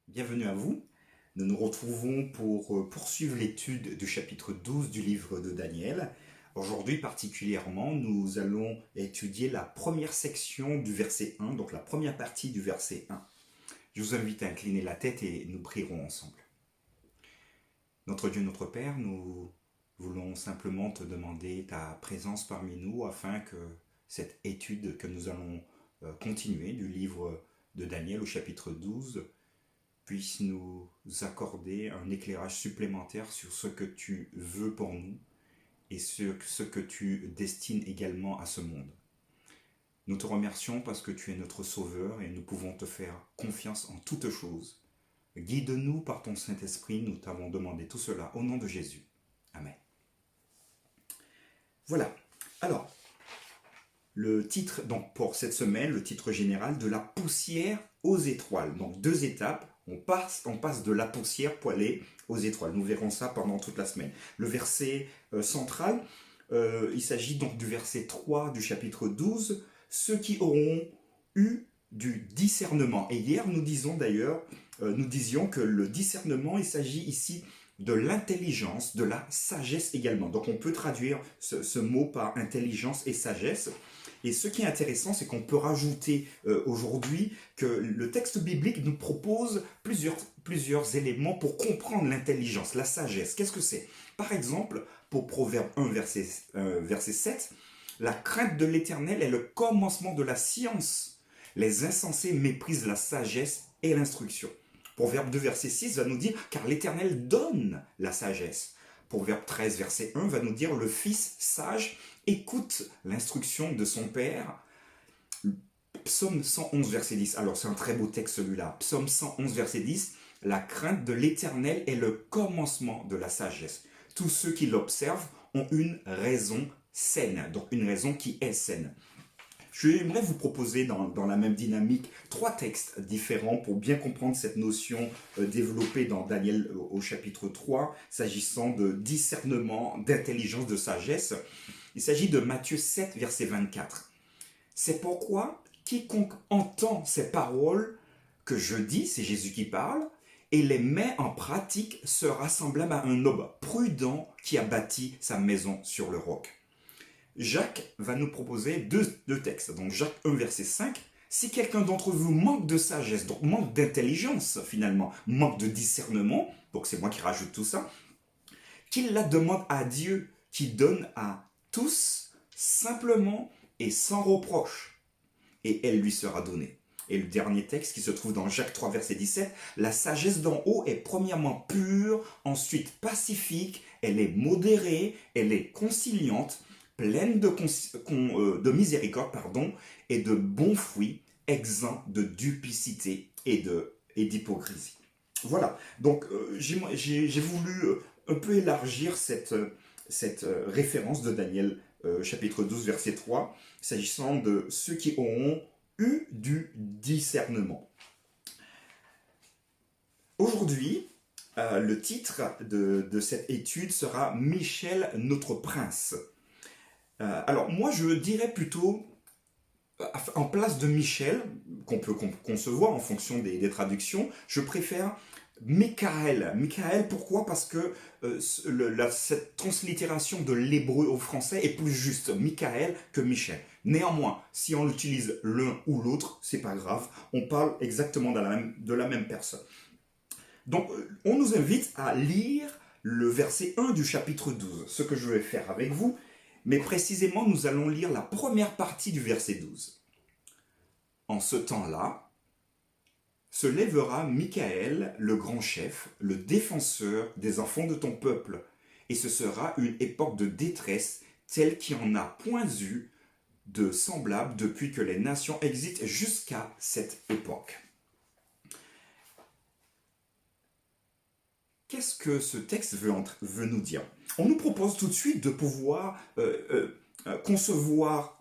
Bienvenue à vous. Nous nous retrouvons pour poursuivre l'étude du chapitre 12 du livre de Daniel. Aujourd'hui particulièrement, nous allons étudier la première section du verset 1, donc la première partie du verset 1. Je vous invite à incliner la tête et nous prierons ensemble. Notre Dieu, notre Père, nous voulons simplement te demander ta présence parmi nous afin que cette étude que nous allons continuer du livre de Daniel au chapitre 12 puisse nous accorder un éclairage supplémentaire sur ce que tu veux pour nous et sur ce que tu destines également à ce monde. Nous te remercions parce que tu es notre Sauveur et nous pouvons te faire confiance en toutes choses. Guide-nous par ton Saint-Esprit, nous t'avons demandé tout cela au nom de Jésus. Amen. Voilà. Alors, le titre, donc pour cette semaine, le titre général, de la poussière aux étoiles. Donc 2 étapes, on passe de la poussière pour aller aux étoiles. Nous verrons ça pendant toute la semaine. Le verset central, il s'agit donc du verset 3 du chapitre 12, ceux qui auront eu du discernement. Et hier, nous disions que le discernement, il s'agit ici de l'intelligence, de la sagesse également. Donc on peut traduire ce mot par intelligence et sagesse. Et ce qui est intéressant, c'est qu'on peut rajouter aujourd'hui que le texte biblique nous propose plusieurs éléments pour comprendre l'intelligence, la sagesse. Qu'est-ce que c'est? Par exemple, pour Proverbe 1, verset 7, la crainte de l'Éternel est le commencement de la science. Les insensés méprisent la sagesse et l'instruction. Proverbe 2, verset 6 va nous dire « Car l'Éternel donne la sagesse ». Proverbe 13, verset 1 va nous dire « Le fils sage écoute l'instruction de son père ». Psaume 111, verset 10. Alors c'est un très beau texte celui-là. Psaume 111, verset 10. « La crainte de l'Éternel est le commencement de la sagesse. Tous ceux qui l'observent ont une raison saine. » Donc une raison qui est saine. J'aimerais vous proposer dans la même dynamique 3 textes différents pour bien comprendre cette notion développée dans Daniel au chapitre 3, s'agissant de discernement, d'intelligence, de sagesse. Il s'agit de Matthieu 7, verset 24. « C'est pourquoi quiconque entend ces paroles que je dis, c'est Jésus qui parle, et les met en pratique sera semblable à un homme prudent qui a bâti sa maison sur le roc. » Jacques va nous proposer deux textes. Donc Jacques 1, verset 5. Si quelqu'un d'entre vous manque de sagesse, donc manque d'intelligence finalement, manque de discernement, donc c'est moi qui rajoute tout ça, qu'il la demande à Dieu qui donne à tous simplement et sans reproche, et elle lui sera donnée. Et le dernier texte qui se trouve dans Jacques 3, verset 17, la sagesse d'en haut est premièrement pure, ensuite pacifique, elle est modérée, elle est conciliante, pleine de miséricorde et de bons fruits, exempt de duplicité et d'hypocrisie. Voilà, donc j'ai voulu un peu élargir cette référence de Daniel chapitre 12 verset 3, s'agissant de ceux qui auront eu du discernement. Aujourd'hui, le titre de cette étude sera « Michel, notre prince ». Alors moi je dirais plutôt en place de Michel, qu'on peut concevoir en fonction des traductions, je préfère Michael. Michael, pourquoi? Parce que cette translittération de l'hébreu au français est plus juste, Michael, que Michel. Néanmoins, si on utilise l'un ou l'autre, c'est pas grave, on parle exactement de la même personne. Donc on nous invite à lire le verset 1 du chapitre 12, ce que je vais faire avec vous. Mais précisément, nous allons lire la première partie du verset 12. En ce temps-là, se lèvera Michael, le grand chef, le défenseur des enfants de ton peuple, et ce sera une époque de détresse telle qu'il n'y en a point eu de semblable depuis que les nations existent jusqu'à cette époque. Qu'est-ce que ce texte veut nous dire? On nous propose tout de suite de pouvoir concevoir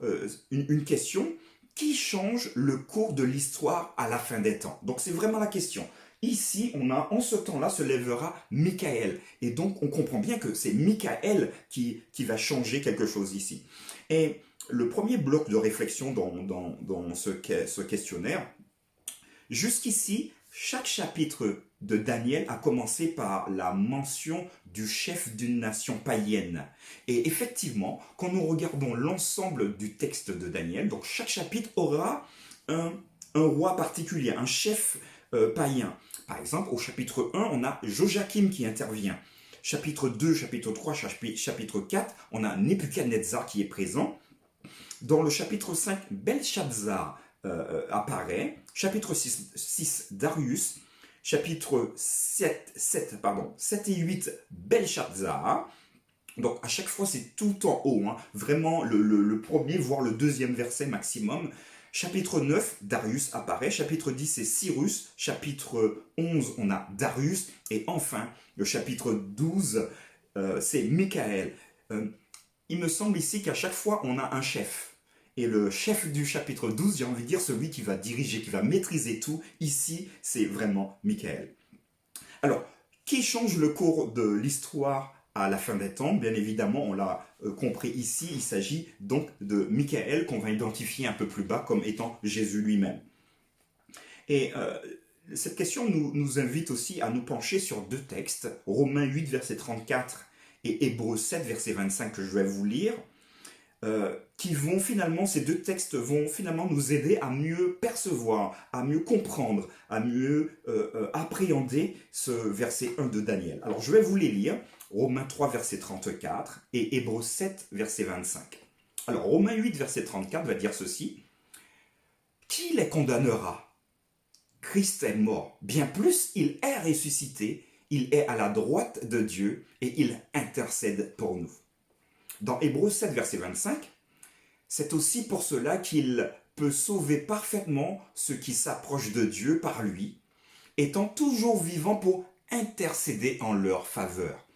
une question qui change le cours de l'histoire à la fin des temps. Donc c'est vraiment la question. Ici, en ce temps-là se lèvera Michael. Et donc on comprend bien que c'est Michael qui va changer quelque chose ici. Et le premier bloc de réflexion dans ce questionnaire, jusqu'ici, chaque chapitre de Daniel a commencé par la mention du chef d'une nation païenne. Et effectivement, quand nous regardons l'ensemble du texte de Daniel, donc chaque chapitre aura un, un roi particulier, un chef païen. Par exemple, au chapitre 1, on a Joachim qui intervient. Chapitre 2, chapitre 3, chapitre 4, on a Nebuchadnezzar qui est présent. Dans le chapitre 5, Belshazzar apparaît. Chapitre 6, Darius. Chapitre 7 et 8, Belshazzar. Donc à chaque fois c'est tout en haut, hein. Vraiment le premier, voire le deuxième verset maximum. Chapitre 9, Darius apparaît. Chapitre 10, c'est Cyrus. Chapitre 11, on a Darius. Et enfin, le chapitre 12, c'est Michaël. Il me semble ici qu'à chaque fois, on a un chef. Et le chef du chapitre 12, j'ai envie de dire celui qui va diriger, qui va maîtriser tout. Ici, c'est vraiment Michaël. Alors, qui change le cours de l'histoire à la fin des temps? Bien évidemment, on l'a compris ici, il s'agit donc de Michaël qu'on va identifier un peu plus bas comme étant Jésus lui-même. Et cette question nous invite aussi à nous pencher sur deux textes, Romains 8, verset 34 et Hébreux 7, verset 25 que je vais vous lire, qui vont finalement, ces deux textes vont finalement nous aider à mieux percevoir, à mieux comprendre, à mieux appréhender ce verset 1 de Daniel. Alors je vais vous les lire, Romains 3, verset 34 et Hébreux 7, verset 25. Alors Romains 8, verset 34 va dire ceci. Qui les condamnera? Christ est mort. Bien plus, il est ressuscité, il est à la droite de Dieu et il intercède pour nous. Dans Hébreux 7, verset 25, c'est aussi pour cela qu'il peut sauver parfaitement ceux qui s'approchent de Dieu par lui, étant toujours vivant pour intercéder en leur faveur.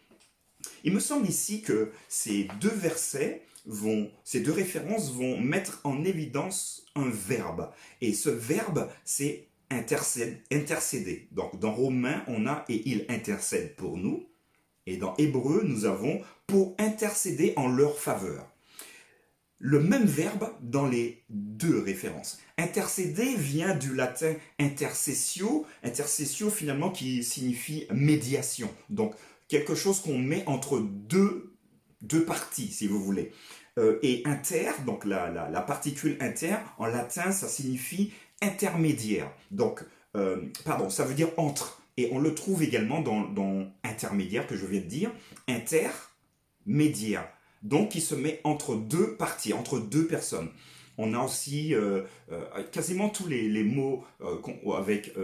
Il me semble ici que ces deux versets ces deux références vont mettre en évidence un verbe. Et ce verbe, c'est intercéder. Donc dans Romains, on a « et il intercède pour nous ». Et dans Hébreux, nous avons « pour intercéder en leur faveur ». Le même verbe dans les deux références. Intercéder vient du latin intercessio finalement qui signifie médiation. Donc quelque chose qu'on met entre deux parties, si vous voulez. Et inter, donc la particule inter, en latin, ça signifie intermédiaire. Donc, ça veut dire entre. Et on le trouve également dans intermédiaire, que je viens de dire, intermédiaire. Donc, qui se met entre deux parties, entre deux personnes. On a aussi quasiment tous les mots avec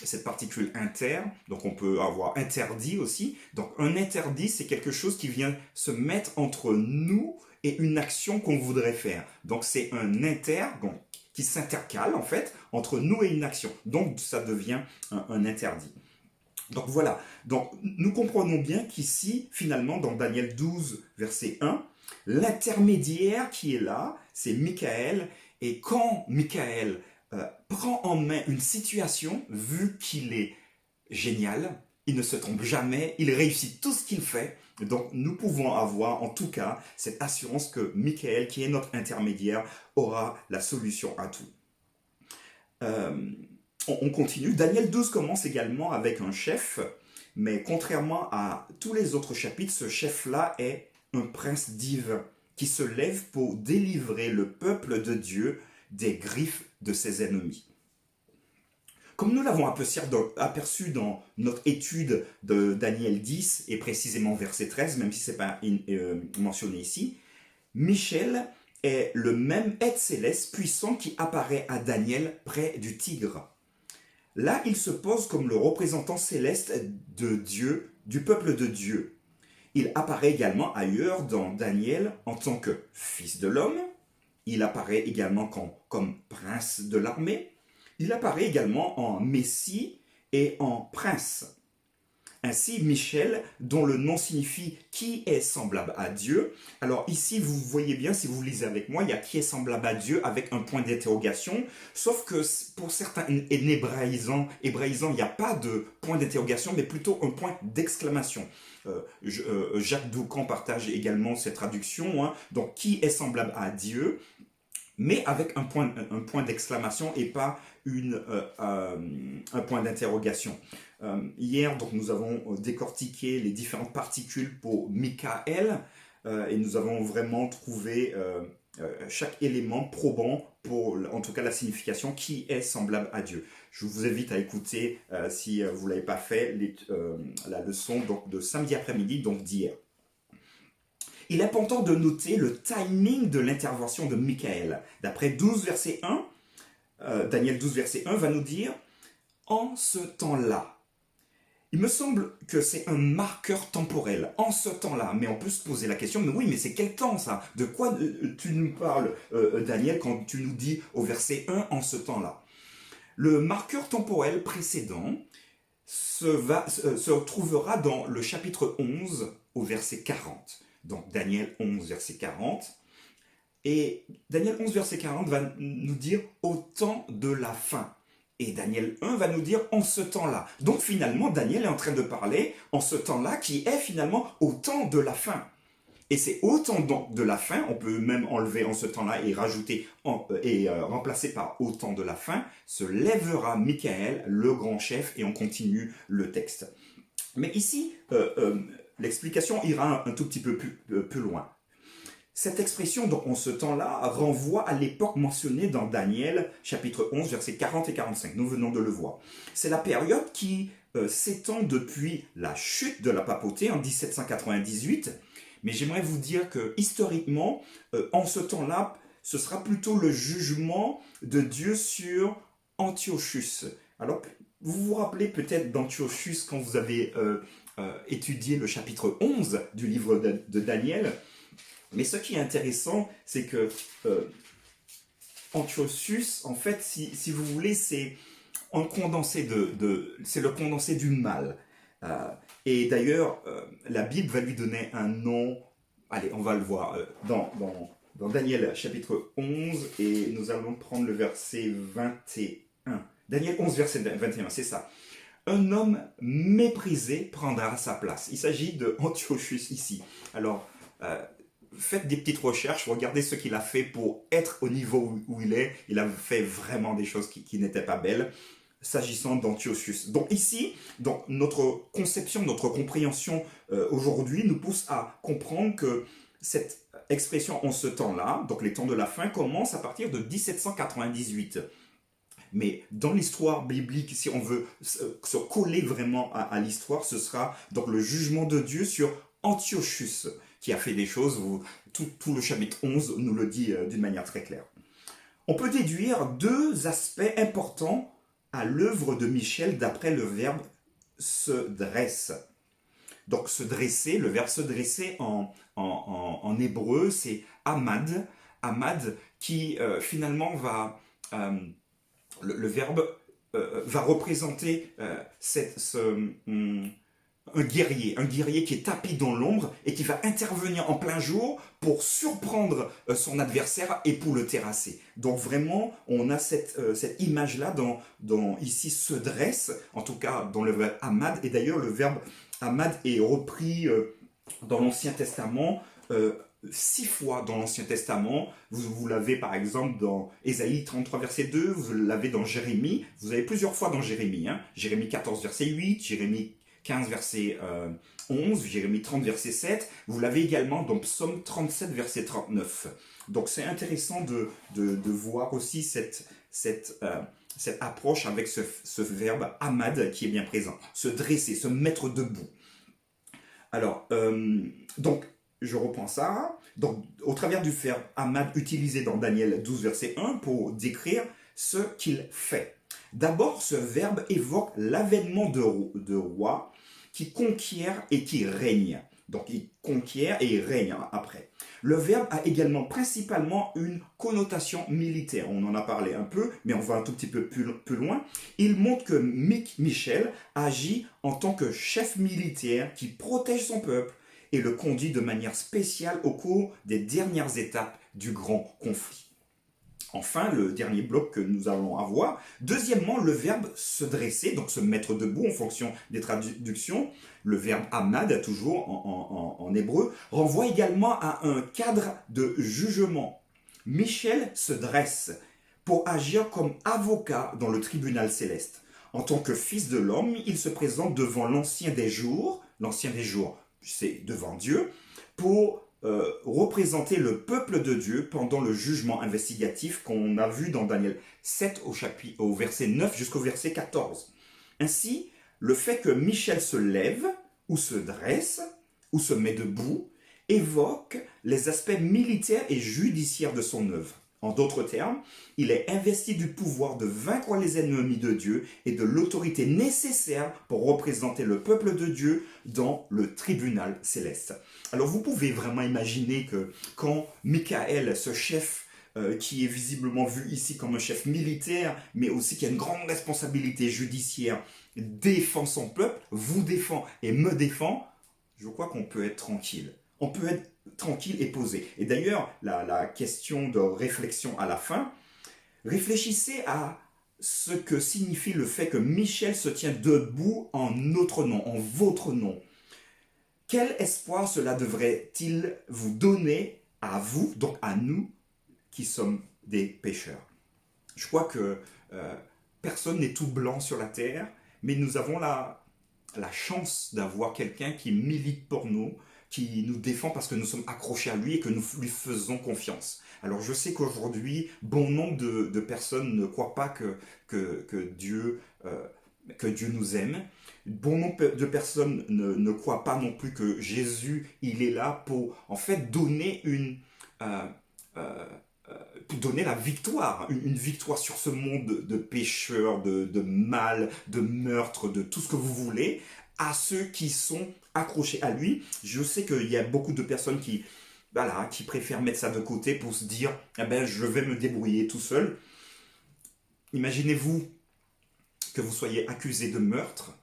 cette particule inter. Donc, on peut avoir interdit aussi. Donc, un interdit, c'est quelque chose qui vient se mettre entre nous et une action qu'on voudrait faire. Donc, c'est un inter qui s'intercale, en fait, entre nous et une action. Donc, ça devient un interdit. Donc voilà, donc nous comprenons bien qu'ici, finalement, dans Daniel 12, verset 1, l'intermédiaire qui est là, c'est Michaël, et quand Michaël prend en main une situation, vu qu'il est génial, il ne se trompe jamais, il réussit tout ce qu'il fait, donc nous pouvons avoir en tout cas cette assurance que Michaël, qui est notre intermédiaire, aura la solution à tout. On continue. Daniel 12 commence également avec un chef, mais contrairement à tous les autres chapitres, ce chef-là est un prince divin qui se lève pour délivrer le peuple de Dieu des griffes de ses ennemis. Comme nous l'avons aperçu dans notre étude de Daniel 10, et précisément verset 13, même si ce n'est pas mentionné ici, Michel est le même être céleste puissant qui apparaît à Daniel près du tigre. Là, il se pose comme le représentant céleste de Dieu, du peuple de Dieu. Il apparaît également ailleurs dans Daniel en tant que fils de l'homme. Il apparaît également comme prince de l'armée. Il apparaît également en Messie et en prince. Ainsi, Michel, dont le nom signifie « qui est semblable à Dieu ». Alors ici, vous voyez bien, si vous lisez avec moi, il y a « qui est semblable à Dieu » avec un point d'interrogation. Sauf que pour certains hébraïsants, il n'y a pas de point d'interrogation, mais plutôt un point d'exclamation. Jacques Doucan partage également cette traduction. Hein. Donc, « qui est semblable à Dieu » mais avec un point d'exclamation et pas un point d'interrogation. Hier, donc, nous avons décortiqué les différentes particules pour Michael et nous avons vraiment trouvé chaque élément probant pour, en tout cas, la signification qui est semblable à Dieu. Je vous invite à écouter, si vous ne l'avez pas fait, la leçon donc, de samedi après-midi, donc d'hier. Il est important de noter le timing de l'intervention de Michael. D'après 12, verset 1, Daniel 12, verset 1 va nous dire « En ce temps-là ». Il me semble que c'est un marqueur temporel, en ce temps-là. Mais on peut se poser la question, mais oui, mais c'est quel temps ça? De quoi tu nous parles, Daniel, quand tu nous dis au verset 1, en ce temps-là? Le marqueur temporel précédent se trouvera dans le chapitre 11 au verset 40. Donc Daniel 11, verset 40. Et Daniel 11, verset 40 va nous dire au temps de la fin. Et Daniel 1 va nous dire en ce temps-là. Donc finalement, Daniel est en train de parler en ce temps-là qui est finalement au temps de la fin. Et c'est au temps de la fin, on peut même enlever en ce temps-là et rajouter remplacer par au temps de la fin, se lèvera Michael, le grand chef, et on continue le texte. Mais ici, l'explication ira un tout petit peu plus loin. Cette expression, donc, en ce temps-là, renvoie à l'époque mentionnée dans Daniel, chapitre 11, versets 40 et 45. Nous venons de le voir. C'est la période qui s'étend depuis la chute de la papauté en 1798. Mais j'aimerais vous dire que, historiquement, en ce temps-là, ce sera plutôt le jugement de Dieu sur Antiochus. Alors, vous vous rappelez peut-être d'Antiochus quand vous avez étudié le chapitre 11 du livre de Daniel. Mais ce qui est intéressant, c'est que Antiochus, en fait, si vous voulez, c'est un condensé c'est le condensé du mal. Et d'ailleurs, la Bible va lui donner un nom. Allez, on va le voir dans Daniel chapitre 11, et nous allons prendre le verset 21. Daniel 11, verset 21, c'est ça. Un homme méprisé prendra sa place. Il s'agit de Antiochus ici. Alors, faites des petites recherches, regardez ce qu'il a fait pour être au niveau où il est. Il a fait vraiment des choses qui n'étaient pas belles, s'agissant d'Antiochus. Donc ici, donc, notre conception, notre compréhension aujourd'hui nous pousse à comprendre que cette expression en ce temps-là, donc les temps de la fin, commence à partir de 1798. Mais dans l'histoire biblique, si on veut se coller vraiment à l'histoire, ce sera donc le jugement de Dieu sur Antiochus, qui a fait des choses, tout le chapitre 11 nous le dit d'une manière très claire. On peut déduire deux aspects importants à l'œuvre de Michel d'après le verbe se dresse. Donc se dresser, le verbe se dresser en hébreu, c'est amad. Amad qui finalement va... le verbe va représenter un guerrier qui est tapis dans l'ombre et qui va intervenir en plein jour pour surprendre son adversaire et pour le terrasser. Donc vraiment, on a cette image-là dans ici se dresse, en tout cas dans le verbe amad. Et d'ailleurs, le verbe amad est repris dans l'Ancien Testament 6 fois dans l'Ancien Testament. Vous l'avez par exemple dans Ésaïe 33 verset 2, vous l'avez dans Jérémie, vous avez plusieurs fois dans Jérémie. Jérémie 14 verset 8, Jérémie 15 verset 11, Jérémie 30 verset 7, vous l'avez également dans Psaume 37 verset 39. Donc c'est intéressant de voir aussi cette approche avec ce verbe amad qui est bien présent, se dresser, se mettre debout. Alors, donc, je reprends ça. Donc, au travers du verbe amad utilisé dans Daniel 12, verset 1 pour décrire ce qu'il fait. D'abord, ce verbe évoque l'avènement de roi qui conquiert et qui règne. Donc, il conquiert et il règne après. Le verbe a également principalement une connotation militaire. On en a parlé un peu, mais on va un tout petit peu plus loin. Il montre que Michel agit en tant que chef militaire qui protège son peuple et le conduit de manière spéciale au cours des dernières étapes du grand conflit. Enfin, le dernier bloc que nous allons avoir. Deuxièmement, le verbe se dresser, donc se mettre debout en fonction des traductions. Le verbe amad, toujours en hébreu, renvoie également à un cadre de jugement. Michel se dresse pour agir comme avocat dans le tribunal céleste. En tant que fils de l'homme, il se présente devant l'ancien des jours, c'est devant Dieu, pour représenter le peuple de Dieu pendant le jugement investigatif qu'on a vu dans Daniel 7 au verset 9 jusqu'au verset 14. Ainsi, le fait que Michel se lève ou se dresse ou se met debout évoque les aspects militaires et judiciaires de son œuvre. En d'autres termes, il est investi du pouvoir de vaincre les ennemis de Dieu et de l'autorité nécessaire pour représenter le peuple de Dieu dans le tribunal céleste. Alors vous pouvez vraiment imaginer que quand Michael, ce chef qui est visiblement vu ici comme un chef militaire, mais aussi qui a une grande responsabilité judiciaire, défend son peuple, vous défend et me défend, je crois qu'on peut être tranquille. On peut être tranquille et posé. Et d'ailleurs, la question de réflexion à la fin, réfléchissez à ce que signifie le fait que Michel se tient debout en notre nom, en votre nom. Quel espoir cela devrait-il vous donner à vous, donc à nous, qui sommes des pécheurs? Je crois que personne n'est tout blanc sur la terre, mais nous avons la chance d'avoir quelqu'un qui milite pour nous, qui nous défend parce que nous sommes accrochés à lui et que nous lui faisons confiance. Alors je sais qu'aujourd'hui, bon nombre de personnes ne croient pas que Dieu nous aime. Bon nombre de personnes ne croient pas non plus que Jésus, il est là pour en fait donner euh, euh, donner la victoire, une victoire sur ce monde de pécheurs, de mal, de meurtre, de tout ce que vous voulez, à ceux qui sont accrochés à lui. Je sais qu'il y a beaucoup de personnes qui préfèrent mettre ça de côté pour se dire, eh ben, je vais me débrouiller tout seul. Imaginez-vous que vous soyez accusé de meurtre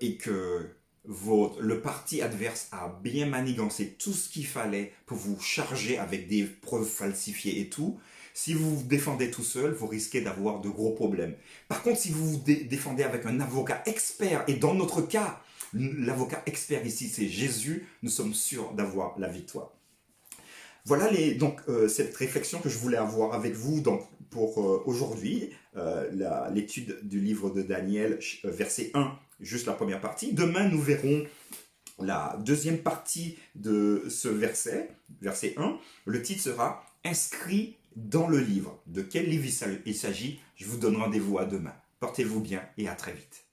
et que le parti adverse a bien manigancé tout ce qu'il fallait pour vous charger avec des preuves falsifiées et tout. Si vous vous défendez tout seul, vous risquez d'avoir de gros problèmes. Par contre, si vous vous défendez avec un avocat expert, et dans notre cas, l'avocat expert ici, c'est Jésus, nous sommes sûrs d'avoir la victoire. Voilà cette réflexion que je voulais avoir avec vous pour aujourd'hui, l'étude du livre de Daniel, verset 1, juste la première partie. Demain, nous verrons la deuxième partie de ce verset, verset 1. Le titre sera « Inscrit dans le livre ». De quel livre il s'agit? Je vous donne rendez-vous à demain. Portez-vous bien et à très vite.